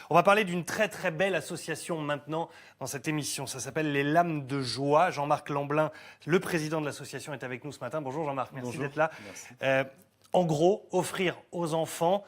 On va parler d'une très très belle association maintenant dans cette émission. Ça s'appelle les Lames de Joie. Jean-Marc Lamblin, le président de l'association, est avec nous ce matin. Bonjour Jean-Marc, merci d'être là. En gros, offrir aux enfants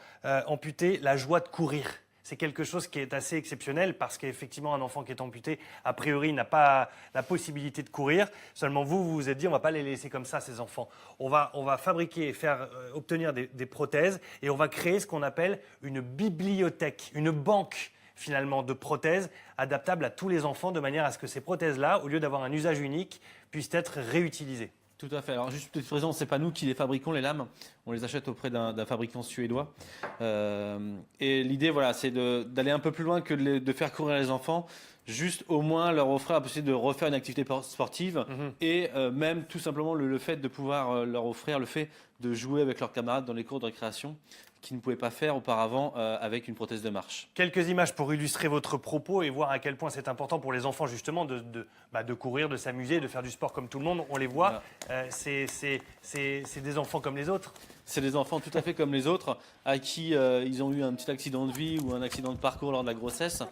amputés la joie de courir. C'est quelque chose qui est assez exceptionnel parce qu'effectivement, un enfant qui est amputé, a priori, n'a pas la possibilité de courir. Seulement vous vous êtes dit, on ne va pas les laisser comme ça, ces enfants. On va fabriquer et faire obtenir des prothèses et on va créer ce qu'on appelle une bibliothèque, une banque finalement de prothèses adaptables à tous les enfants de manière à ce que ces prothèses-là, au lieu d'avoir un usage unique, puissent être réutilisées. Tout à fait. Alors juste petite précision, c'est pas nous qui les fabriquons les lames, on les achète auprès d'un fabricant suédois. Et l'idée, voilà, c'est d'aller un peu plus loin que de faire courir les enfants, juste au moins leur offrir la possibilité de refaire une activité sportive et même tout simplement le fait de pouvoir leur offrir le fait de jouer avec leurs camarades dans les cours de récréation, qu'ils ne pouvaient pas faire auparavant avec une prothèse de marche. Quelques images pour illustrer votre propos et voir à quel point c'est important pour les enfants justement de courir, de s'amuser, de faire du sport comme tout le monde. On les voit, voilà. C'est des enfants comme les autres. C'est des enfants tout à fait comme les autres, à qui ils ont eu un petit accident de vie ou un accident de parcours lors de la grossesse,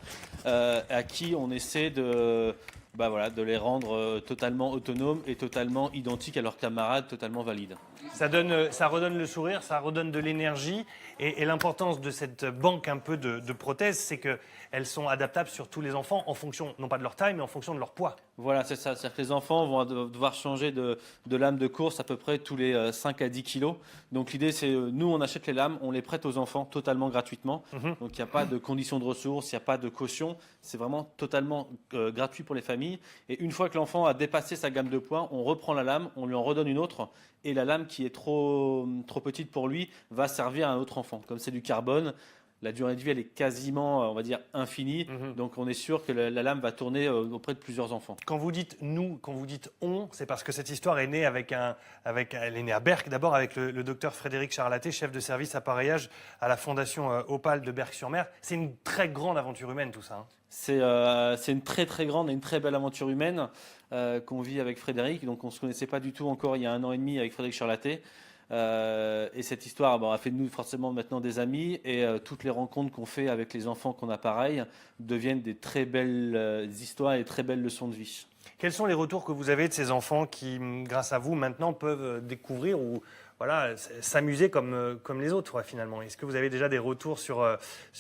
à qui on essaie de les rendre totalement autonomes et totalement identiques à leurs camarades, totalement valides. Ça redonne le sourire, ça redonne de l'énergie. Et l'importance de cette banque un peu de prothèses, c'est qu'elles sont adaptables sur tous les enfants en fonction, non pas de leur taille, mais en fonction de leur poids. Voilà, c'est ça. C'est-à-dire que les enfants vont devoir changer de lame de course à peu près tous les 5 à 10 kilos. Donc l'idée, c'est nous, on achète les lames, on les prête aux enfants totalement gratuitement. Donc il n'y a pas de conditions de ressources, il n'y a pas de caution. C'est vraiment totalement gratuit pour les familles. Et une fois que l'enfant a dépassé sa gamme de poids, on reprend la lame, on lui en redonne une autre. Et la lame qui est trop petite pour lui va servir à un autre enfant. Comme c'est du carbone, la durée de vie elle est quasiment, on va dire, infinie. Donc on est sûr que la lame va tourner auprès de plusieurs enfants. Quand vous dites nous, quand vous dites on, c'est parce que cette histoire est née elle est née à Berck d'abord avec le docteur Frédéric Charlaté, chef de service appareillage à la fondation Opale de Berck-sur-Mer. C'est une très grande aventure humaine tout ça. Hein. C'est une très très grande et une très belle aventure humaine qu'on vit avec Frédéric. Donc on ne se connaissait pas du tout encore il y a 1 an et demi avec Frédéric Charlaté. Et cette histoire a fait de nous forcément maintenant des amis et toutes les rencontres qu'on fait avec les enfants qu'on a pareil deviennent des très belles histoires et très belles leçons de vie. Quels sont les retours que vous avez de ces enfants qui, grâce à vous, maintenant peuvent découvrir ou s'amuser comme les autres finalement? Est-ce que vous avez déjà des retours sur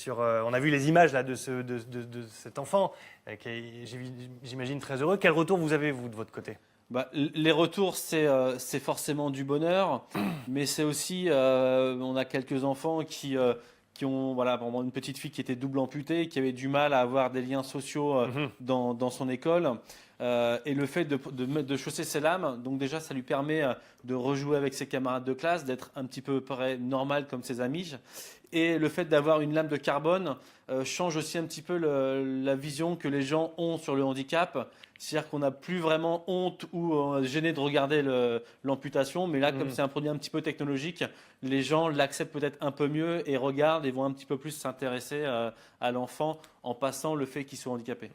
on a vu les images là, de cet enfant qui est, j'imagine, très heureux. Quel retour vous avez, vous, de votre côté? Les retours, c'est forcément du bonheur, mais c'est aussi, on a quelques enfants qui ont, vraiment une petite fille qui était double amputée, qui avait du mal à avoir des liens sociaux dans son école. Et le fait de chausser ses lames, donc déjà ça lui permet de rejouer avec ses camarades de classe, d'être un petit peu normal comme ses amis. Et le fait d'avoir une lame de carbone change aussi un petit peu la vision que les gens ont sur le handicap. C'est-à-dire qu'on n'a plus vraiment honte ou gêné de regarder l'amputation, mais là, comme c'est un produit un petit peu technologique, les gens l'acceptent peut-être un peu mieux et regardent et vont un petit peu plus s'intéresser à l'enfant en passant le fait qu'il soit handicapé.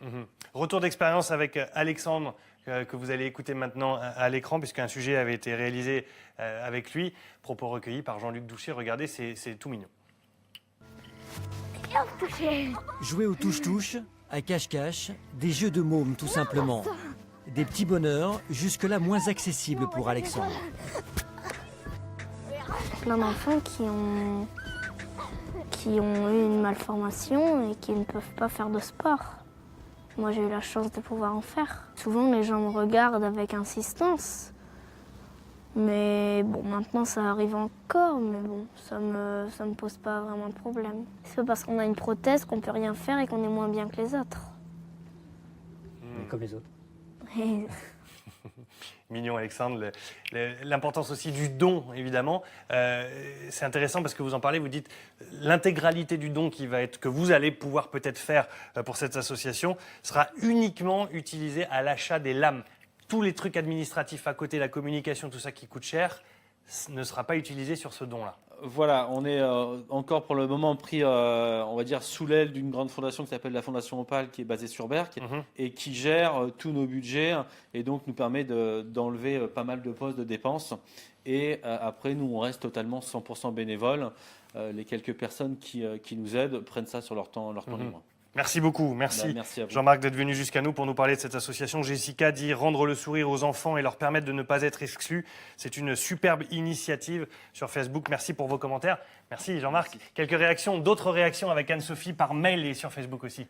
Retour d'expérience avec Alexandre, que vous allez écouter maintenant à l'écran, puisqu'un sujet avait été réalisé avec lui. Propos recueillis par Jean-Luc Doucher. Regardez, c'est tout mignon. Jouer au touche-touche, à cache-cache, des jeux de mômes tout simplement. Des petits bonheurs, jusque-là moins accessibles pour Alexandre. Plein d'enfants qui ont eu une malformation et qui ne peuvent pas faire de sport. Moi, j'ai eu la chance de pouvoir en faire. Souvent, les gens me regardent avec insistance. Mais bon, maintenant, ça arrive encore, mais bon, ça me pose pas vraiment de problème. C'est pas parce qu'on a une prothèse qu'on peut rien faire et qu'on est moins bien que les autres. Comme les autres. Mignon Alexandre, l'importance aussi du don évidemment, c'est intéressant parce que vous en parlez, vous dites l'intégralité du don que vous allez pouvoir peut-être faire pour cette association sera uniquement utilisée à l'achat des lames. Tous les trucs administratifs à côté, la communication, tout ça qui coûte cher, ne sera pas utilisé sur ce don-là. Voilà, on est encore pour le moment pris, on va dire, sous l'aile d'une grande fondation qui s'appelle la Fondation Opale, qui est basée sur Berck et qui gère tous nos budgets et donc nous permet d'enlever pas mal de postes de dépenses. Et après, nous, on reste totalement 100% bénévoles. Les quelques personnes qui nous aident prennent ça sur leur temps libre. Merci beaucoup, merci, merci à vous. Jean-Marc d'être venu jusqu'à nous pour nous parler de cette association. Jessica dit rendre le sourire aux enfants et leur permettre de ne pas être exclus. C'est une superbe initiative sur Facebook. Merci pour vos commentaires. Merci Jean-Marc. Quelques réactions, d'autres réactions avec Anne-Sophie par mail et sur Facebook aussi.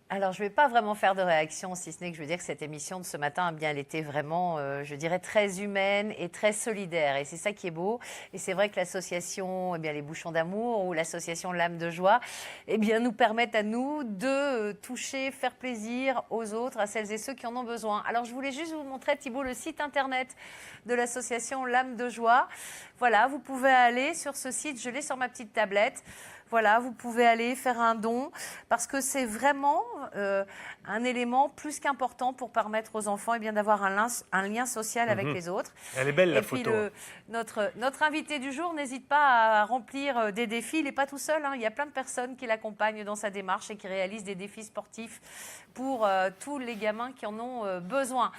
Alors, je ne vais pas vraiment faire de réaction, si ce n'est que je veux dire que cette émission de ce matin, eh bien, elle était vraiment, je dirais, très humaine et très solidaire. Et c'est ça qui est beau. Et c'est vrai que l'association, eh bien, les Bouchons d'amour ou l'association L'âme de joie, eh bien, nous permettent à nous de toucher, faire plaisir aux autres, à celles et ceux qui en ont besoin. Alors, je voulais juste vous montrer, Thibault, le site internet de l'association L'âme de joie. Voilà, vous pouvez aller sur ce site, je l'ai sur ma petite tablette. Voilà, vous pouvez aller faire un don parce que c'est vraiment un élément plus qu'important pour permettre aux enfants eh bien, d'avoir un lien social avec les autres. Elle est belle la Et puis photo. notre invité du jour n'hésite pas à remplir des défis. Il n'est pas tout seul, hein. Il y a plein de personnes qui l'accompagnent dans sa démarche et qui réalisent des défis sportifs pour tous les gamins qui en ont besoin.